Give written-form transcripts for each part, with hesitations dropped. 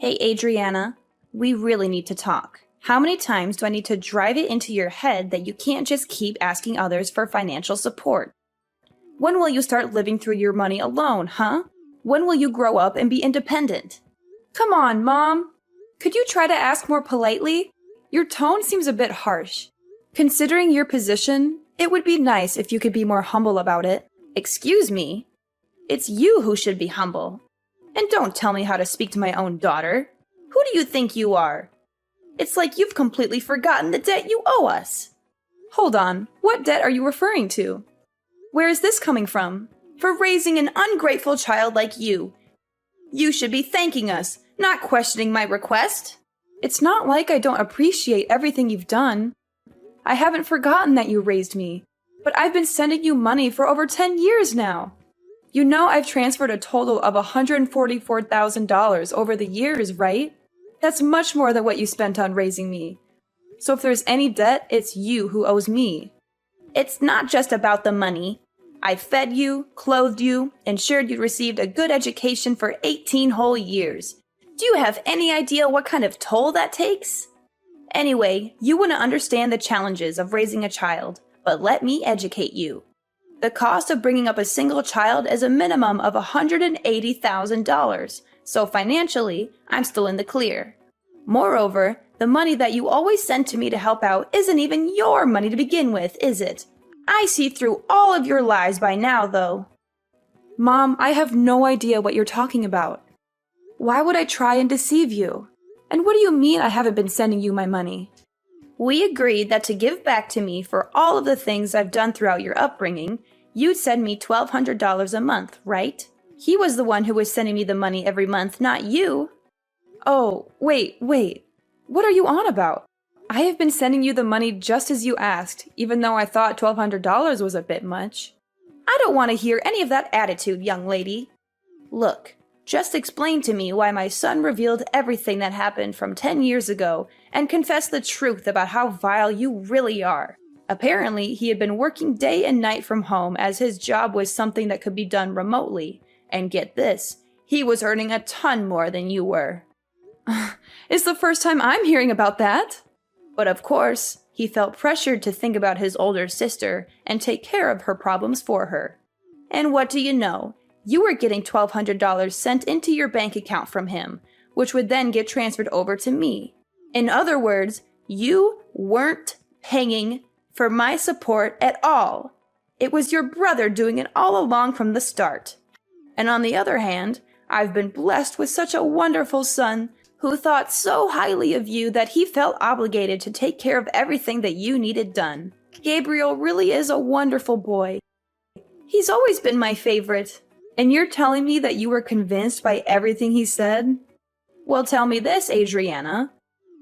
Hey, Adriana, we really need to talk. How many times do I need to drive it into your head that you can't just keep asking others for financial support? When will you start living through your money alone, huh? When will you grow up and be independent? Come on, Mom! Could you try to ask more politely? Your tone seems a bit harsh. Considering your position, it would be nice if you could be more humble about it. Excuse me? It's you who should be humble. And don't tell me how to speak to my own daughter. Who do you think you are? It's like you've completely forgotten the debt you owe us. Hold on, what debt are you referring to? Where is this coming from? For raising an ungrateful child like you. You should be thanking us, not questioning my request. It's not like I don't appreciate everything you've done. I haven't forgotten that you raised me, but I've been sending you money for over 10 years now. You know I've transferred a total of $144,000 over the years, right? That's much more than what you spent on raising me. So if there's any debt, it's you who owes me. It's not just about the money. I fed you, clothed you, ensured you received a good education for 18 whole years. Do you have any idea what kind of toll that takes? Anyway, you wouldn't understand the challenges of raising a child, but let me educate you. The cost of bringing up a single child is a minimum of $180,000, so financially, I'm still in the clear. Moreover, the money that you always send to me to help out isn't even your money to begin with, is it? I see through all of your lies by now, though. Mom, I have no idea what you're talking about. Why would I try and deceive you? And what do you mean I haven't been sending you my money? We agreed that to give back to me for all of the things I've done throughout your upbringing, you'd send me $1,200 a month, right? He was the one who was sending me the money every month, not you. Oh, wait. What are you on about? I have been sending you the money just as you asked, even though I thought $1,200 was a bit much. I don't want to hear any of that attitude, young lady. Look, just explain to me why my son revealed everything that happened from 10 years ago and confessed the truth about how vile you really are. Apparently, he had been working day and night from home as his job was something that could be done remotely. And get this, he was earning a ton more than you were. It's the first time I'm hearing about that. But of course, he felt pressured to think about his older sister and take care of her problems for her. And what do you know? You were getting $1,200 sent into your bank account from him, which would then get transferred over to me. In other words, you weren't paying for my support at all. It was your brother doing it all along from the start. And on the other hand, I've been blessed with such a wonderful son who thought so highly of you that he felt obligated to take care of everything that you needed done. Gabriel really is a wonderful boy. He's always been my favorite. And you're telling me that you were convinced by everything he said? Well, tell me this, Adriana.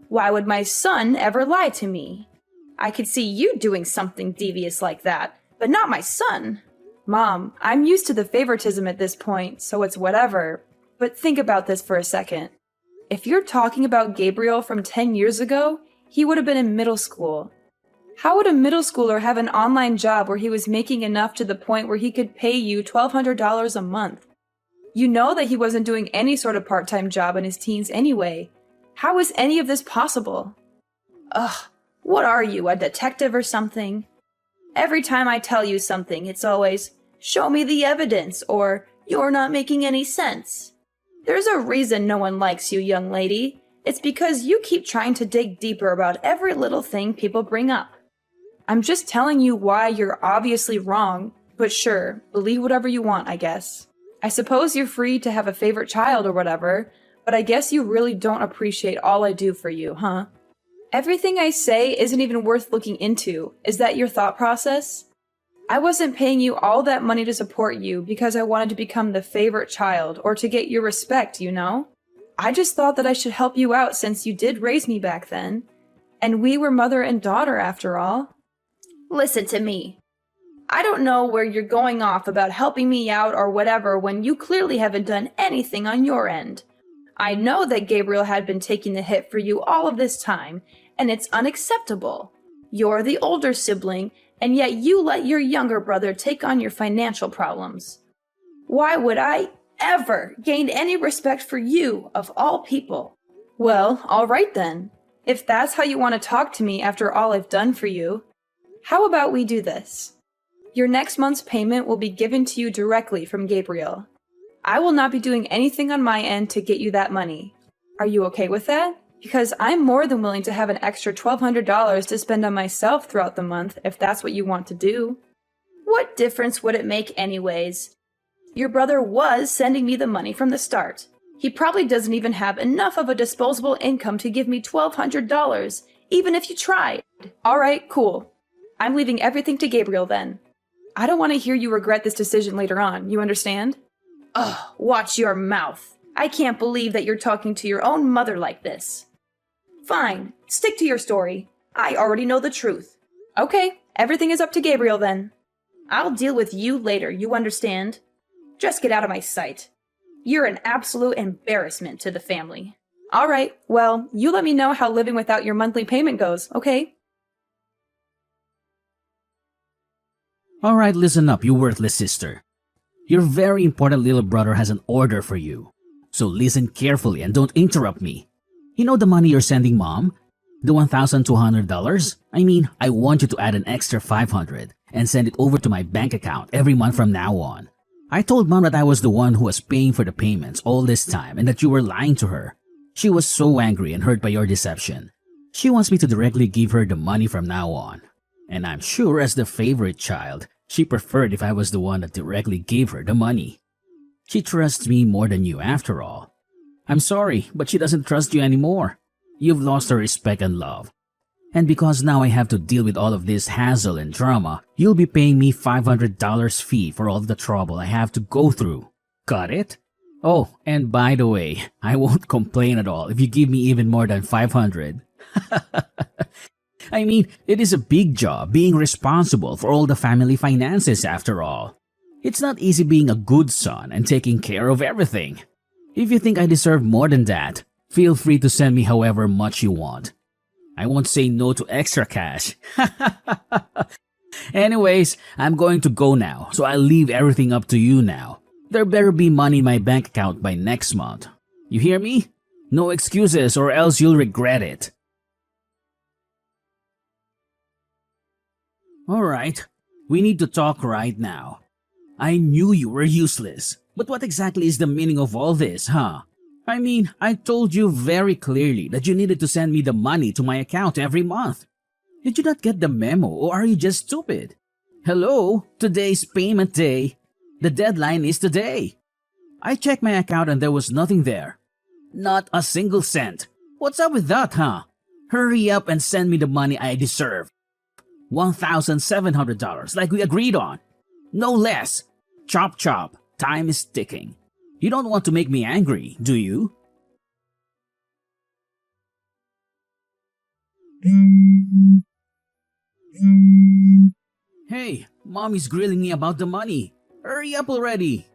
Why would my son ever lie to me? I could see you doing something devious like that, but not my son. Mom, I'm used to the favoritism at this point, so it's whatever. But think about this for a second. If you're talking about Gabriel from 10 years ago, he would have been in middle school. How would a middle schooler have an online job where he was making enough to the point where he could pay you $1,200 a month? You know that he wasn't doing any sort of part-time job in his teens anyway. How is any of this possible? Ugh, what are you, a detective or something? Every time I tell you something, it's always, show me the evidence, or you're not making any sense. There's a reason no one likes you, young lady. It's because you keep trying to dig deeper about every little thing people bring up. I'm just telling you why you're obviously wrong, but sure, believe whatever you want, I guess. I suppose you're free to have a favorite child or whatever, but I guess you really don't appreciate all I do for you, huh? Everything I say isn't even worth looking into. Is that your thought process? I wasn't paying you all that money to support you because I wanted to become the favorite child or to get your respect, you know? I just thought that I should help you out since you did raise me back then. And we were mother and daughter after all. Listen to me. I don't know where you're going off about helping me out or whatever when you clearly haven't done anything on your end. I know that Gabriel had been taking the hit for you all of this time, and it's unacceptable. You're the older sibling, and yet you let your younger brother take on your financial problems. Why would I ever gained any respect for you, of all people. Well, all right then. If that's how you want to talk to me after all I've done for you, how about we do this? Your next month's payment will be given to you directly from Gabriel. I will not be doing anything on my end to get you that money. Are you okay with that? Because I'm more than willing to have an extra $1,200 to spend on myself throughout the month if that's what you want to do. What difference would it make anyways? Your brother was sending me the money from the start. He probably doesn't even have enough of a disposable income to give me $1,200, even if you tried. Alright, cool. I'm leaving everything to Gabriel then. I don't want to hear you regret this decision later on, you understand? Ugh, watch your mouth. I can't believe that you're talking to your own mother like this. Fine, stick to your story. I already know the truth. Okay, everything is up to Gabriel then. I'll deal with you later, you understand? Just get out of my sight. You're an absolute embarrassment to the family. Alright, well, you let me know how living without your monthly payment goes, okay? Alright, listen up, you worthless sister. Your very important little brother has an order for you. So listen carefully and don't interrupt me. You know the money you're sending mom? The $1,200? I mean, I want you to add an extra $500 and send it over to my bank account every month from now on. I told mom that I was the one who was paying for the payments all this time and that you were lying to her. She was so angry and hurt by your deception. She wants me to directly give her the money from now on. And I'm sure as the favorite child, she preferred if I was the one that directly gave her the money. She trusts me more than you after all. I'm sorry, but she doesn't trust you anymore. You've lost her respect and love. And because now I have to deal with all of this hassle and drama, you'll be paying me $500 fee for all of the trouble I have to go through. Got it? Oh, and by the way, I won't complain at all if you give me even more than $500. I mean, it is a big job being responsible for all the family finances after all. It's not easy being a good son and taking care of everything. If you think I deserve more than that, feel free to send me however much you want. I won't say no to extra cash. Anyways, I'm going to go now, so I'll leave everything up to you now. There better be money in my bank account by next month. You hear me? No excuses or else you'll regret it. Alright, we need to talk right now. I knew you were useless, but what exactly is the meaning of all this, huh? I mean, I told you very clearly that you needed to send me the money to my account every month. Did you not get the memo or are you just stupid? Hello, today's payment day. The deadline is today. I checked my account and there was nothing there. Not a single cent. What's up with that, huh? Hurry up and send me the money I deserve. $1,700 like we agreed on. No less. Chop chop. Time is ticking. You don't want to make me angry, do you? Hey, mommy's grilling me about the money. Hurry up already.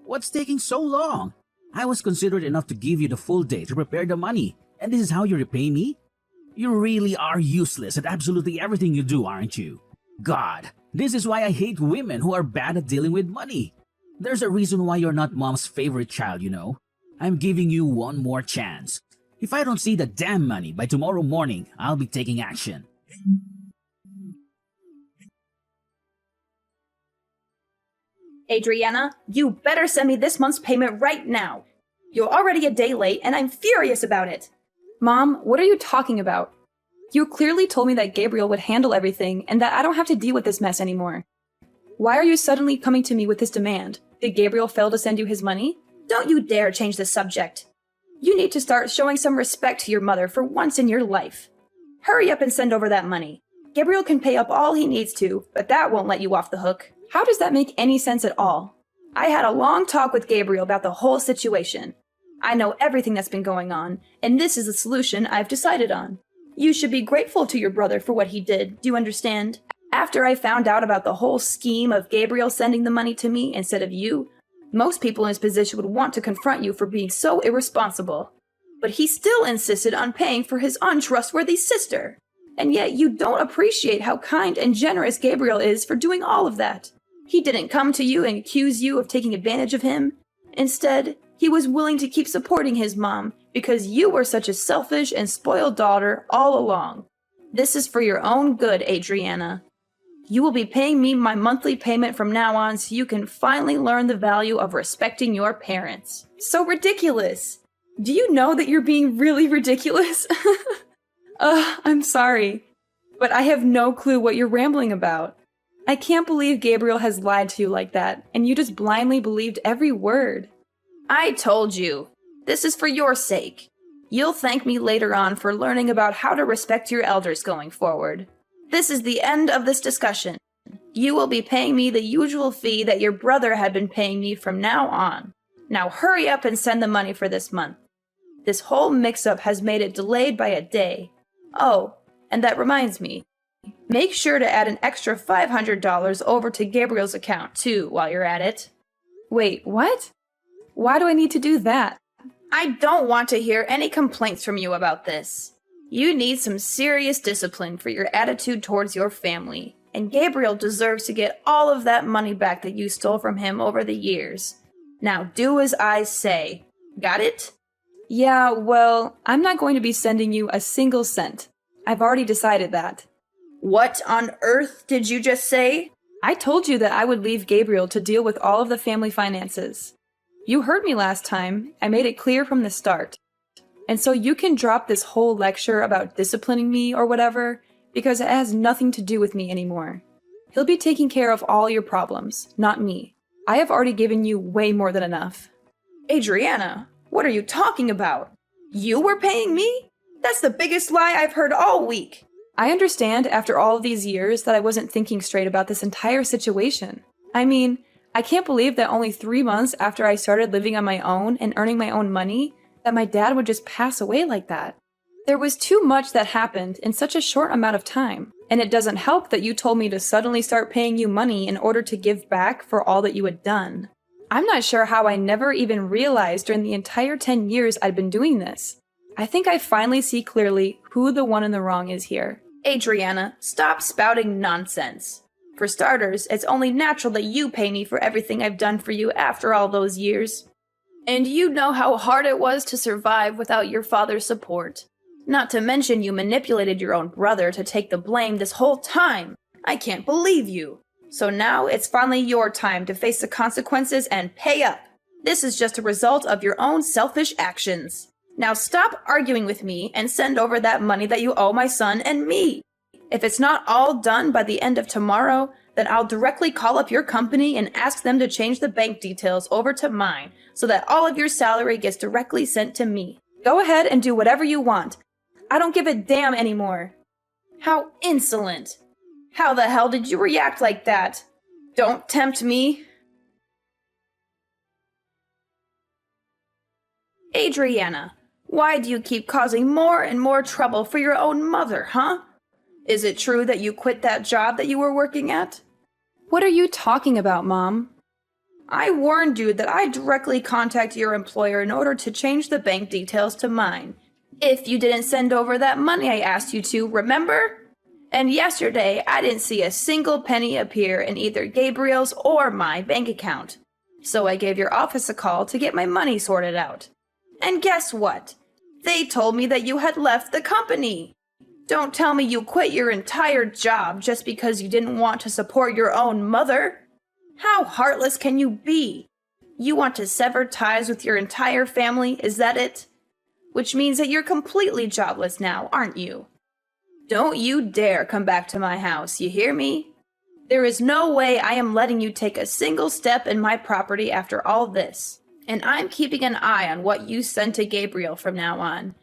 What's taking so long? I was considerate enough to give you the full day to prepare the money, and this is how you repay me? You really are useless at absolutely everything you do, aren't you? God, this is why I hate women who are bad at dealing with money. There's a reason why you're not mom's favorite child, you know. I'm giving you one more chance. If I don't see the damn money by tomorrow morning, I'll be taking action. Adriana, you better send me this month's payment right now. You're already a day late and I'm furious about it. Mom, what are you talking about? You clearly told me that Gabriel would handle everything and that I don't have to deal with this mess anymore. Why are you suddenly coming to me with this demand? Did Gabriel fail to send you his money? Don't you dare change the subject. You need to start showing some respect to your mother for once in your life. Hurry up and send over that money. Gabriel can pay up all he needs to, but that won't let you off the hook. How does that make any sense at all? I had a long talk with Gabriel about the whole situation. I know everything that's been going on, and this is the solution I've decided on. You should be grateful to your brother for what he did, do you understand? After I found out about the whole scheme of Gabriel sending the money to me instead of you, most people in his position would want to confront you for being so irresponsible. But he still insisted on paying for his untrustworthy sister. And yet you don't appreciate how kind and generous Gabriel is for doing all of that. He didn't come to you and accuse you of taking advantage of him. Instead, he was willing to keep supporting his mom because you were such a selfish and spoiled daughter all along. This is for your own good, Adriana. You will be paying me my monthly payment from now on so you can finally learn the value of respecting your parents. So ridiculous! Do you know that you're being really ridiculous? I'm sorry, but I have no clue what you're rambling about. I can't believe Gabriel has lied to you like that, and you just blindly believed every word. I told you. This is for your sake. You'll thank me later on for learning about how to respect your elders going forward. This is the end of this discussion. You will be paying me the usual fee that your brother had been paying me from now on. Now hurry up and send the money for this month. This whole mix-up has made it delayed by a day. Oh, and that reminds me. Make sure to add an extra $500 over to Gabriel's account, too, while you're at it. Wait, what? Why do I need to do that? I don't want to hear any complaints from you about this. You need some serious discipline for your attitude towards your family, and Gabriel deserves to get all of that money back that you stole from him over the years. Now do as I say. Got it? Yeah, well, I'm not going to be sending you a single cent. I've already decided that. What on earth did you just say? I told you that I would leave Gabriel to deal with all of the family finances. You heard me last time. I made it clear from the start. And so you can drop this whole lecture about disciplining me or whatever, because it has nothing to do with me anymore. He'll be taking care of all your problems, not me. I have already given you way more than enough. Adriana, what are you talking about? You were paying me? That's the biggest lie I've heard all week. I understand after all of these years that I wasn't thinking straight about this entire situation. I mean, I can't believe that only 3 months after I started living on my own and earning my own money, that my dad would just pass away like that. There was too much that happened in such a short amount of time, and it doesn't help that you told me to suddenly start paying you money in order to give back for all that you had done. I'm not sure how I never even realized during the entire 10 years I'd been doing this. I think I finally see clearly who the one in the wrong is here. Adriana, stop spouting nonsense. For starters, it's only natural that you pay me for everything I've done for you after all those years. And you know how hard it was to survive without your father's support. Not to mention you manipulated your own brother to take the blame this whole time. I can't believe you. So now it's finally your time to face the consequences and pay up. This is just a result of your own selfish actions. Now stop arguing with me and send over that money that you owe my son and me. If it's not all done by the end of tomorrow, then I'll directly call up your company and ask them to change the bank details over to mine so that all of your salary gets directly sent to me. Go ahead and do whatever you want. I don't give a damn anymore. How insolent. How the hell did you react like that? Don't tempt me. Adriana, why do you keep causing more and more trouble for your own mother, huh? Is it true that you quit that job that you were working at? What are you talking about, Mom? I warned you that I'd directly contact your employer in order to change the bank details to mine. If you didn't send over that money I asked you to, remember? And yesterday, I didn't see a single penny appear in either Gabriel's or my bank account. So I gave your office a call to get my money sorted out. And guess what? They told me that you had left the company. Don't tell me you quit your entire job just because you didn't want to support your own mother. How heartless can you be? You want to sever ties with your entire family, is that it? Which means that you're completely jobless now, aren't you? Don't you dare come back to my house, you hear me? There is no way I am letting you take a single step in my property after all this. And I'm keeping an eye on what you send to Gabriel from now on.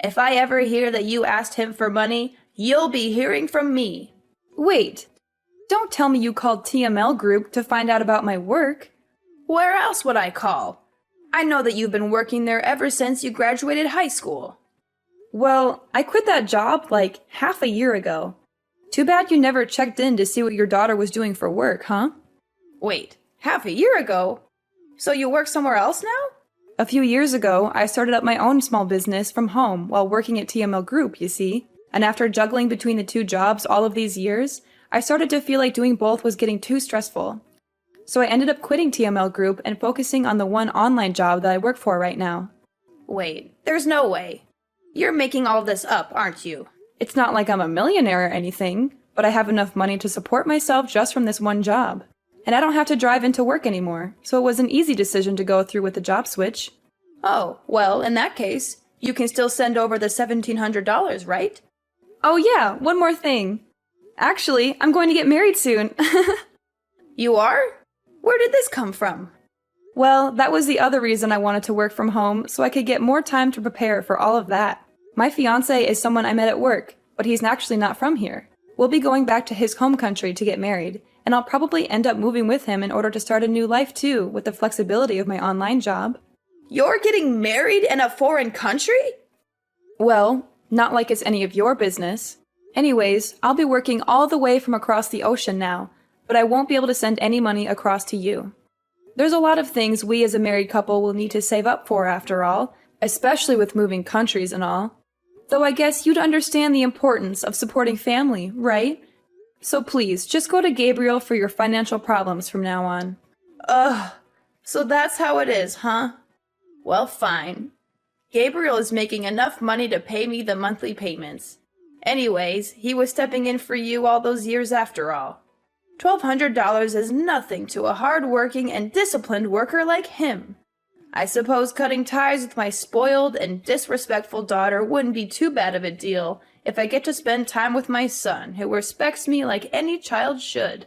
If I ever hear that you asked him for money, you'll be hearing from me. Wait, don't tell me you called TML Group to find out about my work. Where else would I call? I know that you've been working there ever since you graduated high school. Well, I quit that job like half a year ago. Too bad you never checked in to see what your daughter was doing for work, huh? Wait, half a year ago? So you work somewhere else now? A few years ago, I started up my own small business from home while working at TML Group, you see. And after juggling between the two jobs all of these years, I started to feel like doing both was getting too stressful. So I ended up quitting TML Group and focusing on the one online job that I work for right now. Wait, there's no way. You're making all this up, aren't you? It's not like I'm a millionaire or anything, but I have enough money to support myself just from this one job. And I don't have to drive into work anymore, so it was an easy decision to go through with the job switch. Oh, well, in that case, you can still send over the $1,700, right? Oh yeah, one more thing. Actually, I'm going to get married soon. You are? Where did this come from? Well, that was the other reason I wanted to work from home, so I could get more time to prepare for all of that. My fiancé is someone I met at work, but he's actually not from here. We'll be going back to his home country to get married, and I'll probably end up moving with him in order to start a new life too, with the flexibility of my online job. You're getting married in a foreign country? Well, not like it's any of your business. Anyways, I'll be working all the way from across the ocean now, but I won't be able to send any money across to you. There's a lot of things we as a married couple will need to save up for after all, especially with moving countries and all. Though I guess you'd understand the importance of supporting family, right? So please, just go to Gabriel for your financial problems from now on. Ugh, so that's how it is, huh? Well, fine. Gabriel is making enough money to pay me the monthly payments. Anyways, he was stepping in for you all those years after all. $1,200 is nothing to a hard-working and disciplined worker like him. I suppose cutting ties with my spoiled and disrespectful daughter wouldn't be too bad of a deal if I get to spend time with my son, who respects me like any child should.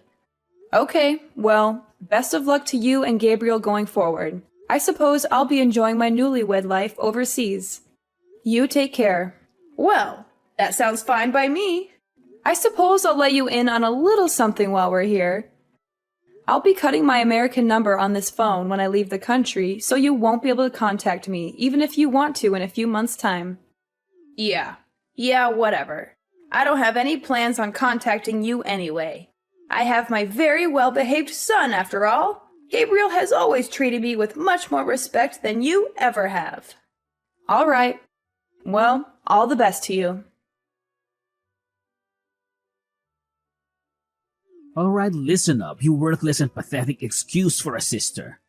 Okay, well, best of luck to you and Gabriel going forward. I suppose I'll be enjoying my newlywed life overseas. You take care. Well, that sounds fine by me. I suppose I'll let you in on a little something while we're here. I'll be cutting my American number on this phone when I leave the country, so you won't be able to contact me, even if you want to in a few months' time. Yeah, whatever. I don't have any plans on contacting you anyway. I have my very well-behaved son, after all. Gabriel has always treated me with much more respect than you ever have. All right. Well, all the best to you. Alright, listen up, you worthless and pathetic excuse for a sister.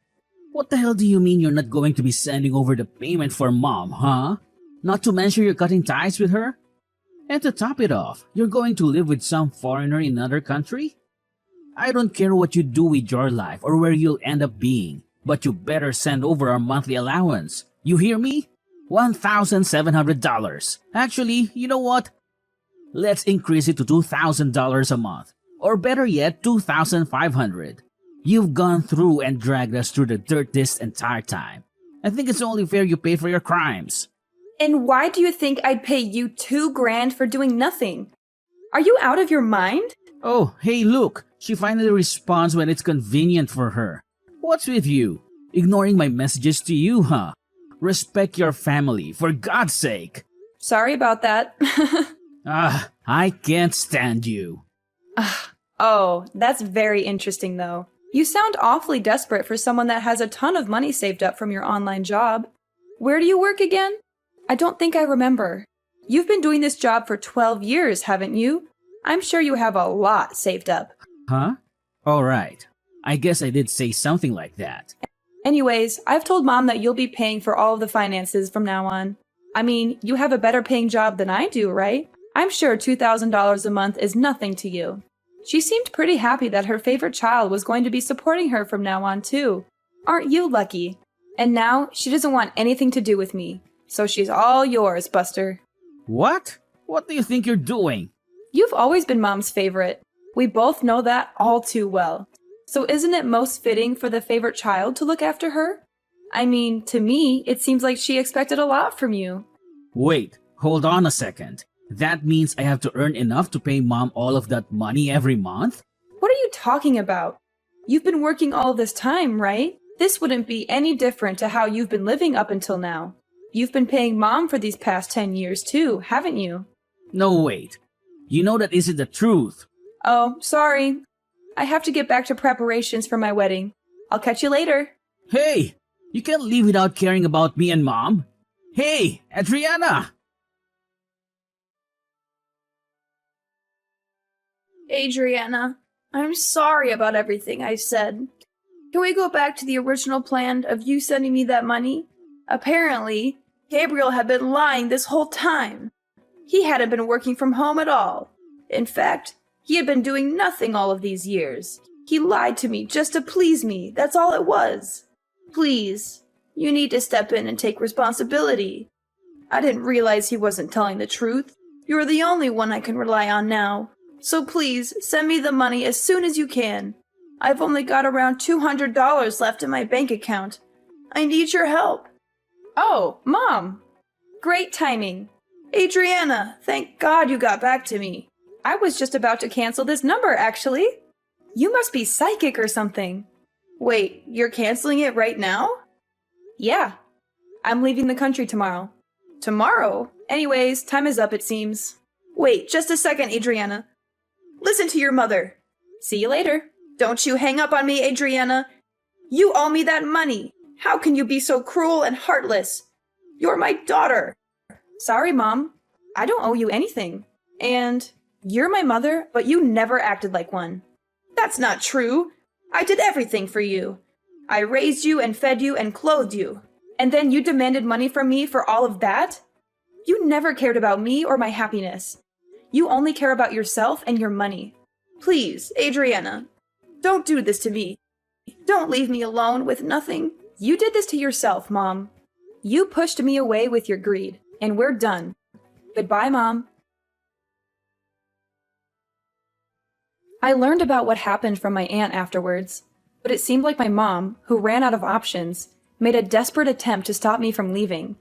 What the hell do you mean you're not going to be sending over the payment for mom, huh? Not to mention you're cutting ties with her? And to top it off, you're going to live with some foreigner in another country? I don't care what you do with your life or where you'll end up being, but you better send over our monthly allowance. You hear me? $1,700. Actually, you know what? Let's increase it to $2,000 a month. Or better yet, $2,500. You've gone through and dragged us through the dirt this entire time. I think it's only fair you pay for your crimes. And why do you think I'd pay you $2,000 for doing nothing? Are you out of your mind? Oh, hey look, she finally responds when it's convenient for her. What's with you? Ignoring my messages to you, huh? Respect your family, for God's sake. Sorry about that. I can't stand you. Oh, that's very interesting though. You sound awfully desperate for someone that has a ton of money saved up from your online job. Where do you work again? I don't think I remember. You've been doing this job for 12 years, haven't you? I'm sure you have a lot saved up. Huh? Alright. I guess I did say something like that. Anyways, I've told Mom that you'll be paying for all of the finances from now on. I mean, you have a better paying job than I do, right? I'm sure $2,000 a month is nothing to you. She seemed pretty happy that her favorite child was going to be supporting her from now on, too. Aren't you lucky? And now, she doesn't want anything to do with me. So she's all yours, Buster. What? What do you think you're doing? You've always been Mom's favorite. We both know that all too well. So isn't it most fitting for the favorite child to look after her? I mean, to me, it seems like she expected a lot from you. Wait, hold on a second. That means I have to earn enough to pay Mom all of that money every month? What are you talking about? You've been working all this time, right? This wouldn't be any different to how you've been living up until now. You've been paying Mom for these past 10 years too, haven't you? No, wait. You know that isn't the truth. Oh, sorry. I have to get back to preparations for my wedding. I'll catch you later. Hey! You can't leave without caring about me and Mom. Hey, Adriana! Adriana, I'm sorry about everything I said. Can we go back to the original plan of you sending me that money? Apparently, Gabriel had been lying this whole time. He hadn't been working from home at all. In fact, he had been doing nothing all of these years. He lied to me just to please me. That's all it was. Please, you need to step in and take responsibility. I didn't realize he wasn't telling the truth. You're the only one I can rely on now. So please, send me the money as soon as you can. I've only got around $200 left in my bank account. I need your help. Oh, Mom! Great timing. Adriana, thank God you got back to me. I was just about to cancel this number, actually. You must be psychic or something. Wait, you're canceling it right now? Yeah. I'm leaving the country tomorrow. Tomorrow? Anyways, time is up, it seems. Wait, just a second, Adriana. Listen to your mother. See you later. Don't you hang up on me, Adriana. You owe me that money. How can you be so cruel and heartless? You're my daughter. Sorry, Mom. I don't owe you anything. And you're my mother, but you never acted like one. That's not true. I did everything for you. I raised you and fed you and clothed you. And then you demanded money from me for all of that? You never cared about me or my happiness. You only care about yourself and your money. Please, Adriana, don't do this to me. Don't leave me alone with nothing. You did this to yourself, Mom. You pushed me away with your greed, and we're done. Goodbye, Mom. I learned about what happened from my aunt afterwards, but it seemed like my mom, who ran out of options, made a desperate attempt to stop me from leaving.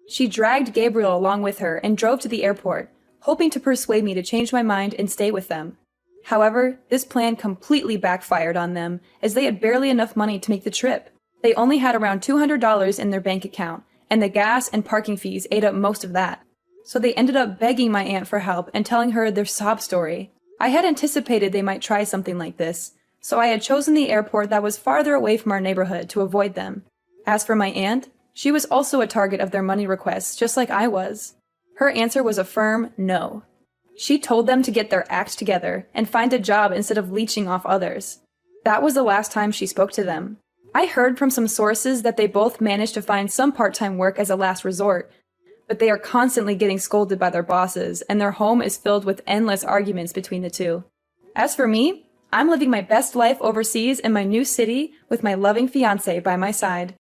She dragged Gabriel along with her and drove to the airport, hoping to persuade me to change my mind and stay with them. However, this plan completely backfired on them, as they had barely enough money to make the trip. They only had around $200 in their bank account, and the gas and parking fees ate up most of that. So they ended up begging my aunt for help and telling her their sob story. I had anticipated they might try something like this, so I had chosen the airport that was farther away from our neighborhood to avoid them. As for my aunt, she was also a target of their money requests, just like I was. Her answer was a firm no. She told them to get their act together and find a job instead of leeching off others. That was the last time she spoke to them. I heard from some sources that they both managed to find some part-time work as a last resort, but they are constantly getting scolded by their bosses, and their home is filled with endless arguments between the two. As for me, I'm living my best life overseas in my new city with my loving fiancé by my side.